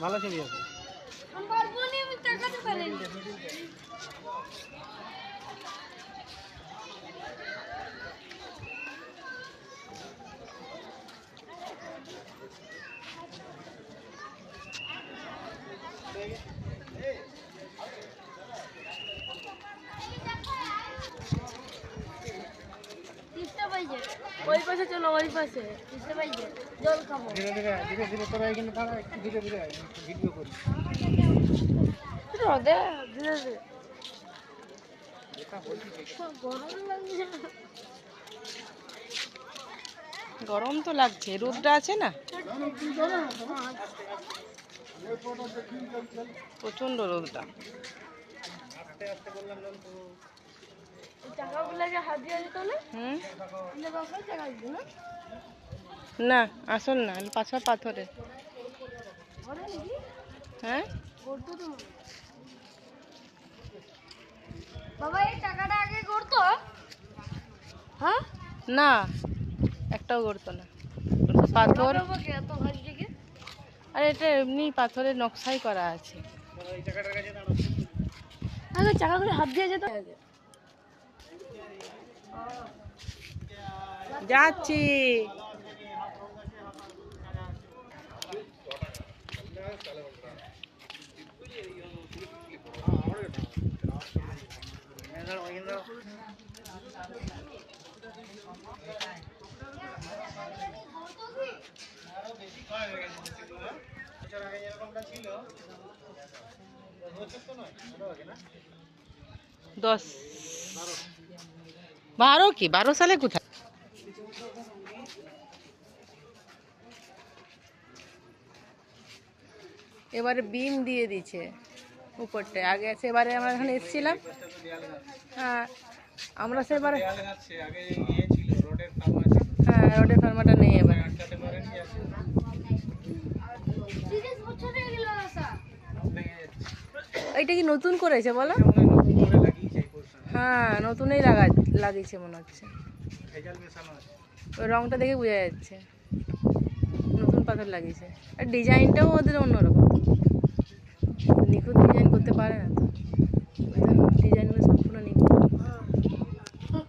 ভালো ছবি আছে। আমার বোনই আমি তাকাতে পারি না। ওই পাশে চলো, ওই পাশে জল খাবো। ধীরে ধীরে ধীরে ধীরে তোরা এখানে দাঁড়া, একটু ধীরে ধীরে ভিডিও করি। রোদে ধীরে ধীরে গরম লাগছে। গরম তো লাগছে, রোদটা আছে না, প্রচন্ড রোদটা। আস্তে আস্তে বললাম তো। টাকাগুলোকে হাত দিয়ে দিত না, হুম, টাকা দিত না। না আসল না, পাথর পাথরে। হ্যাঁ, বাবা এই টাকাটা আগে করতো। হ্যাঁ না একটাও গড়তো না, ওটা পাথর। এত ভারী থেকে আর এটা এমনি পাথরের নকশাই করা আছে। এই জায়গাটার কাছে দাঁড়াও। আগে টাকাগুলো হাত দিয়ে যেত। যাচ্ছি। দশ 12 কি 12 সালে কোথায়? এবারে বিম দিয়ে দিচ্ছে উপরটায়। আগে সেবারে আমরা এখানে এসেছিলাম, হ্যাঁ আমরা সেবারে, হ্যাঁ রোডের ফার্মাটা নেই এবার। এইটা কি নতুন করেছে বলো? হ্যাঁ নতুনই লাগিয়েছে মনে হচ্ছে, ওই রংটা দেখে বোঝা যাচ্ছে নতুন পাথর লাগিয়েছে। আর ডিজাইনটাও ওদের অন্যরকম, নিখুঁত ডিজাইন করতে পারে না তো, ডিজাইনগুলো সম্পূর্ণ নিখুঁত।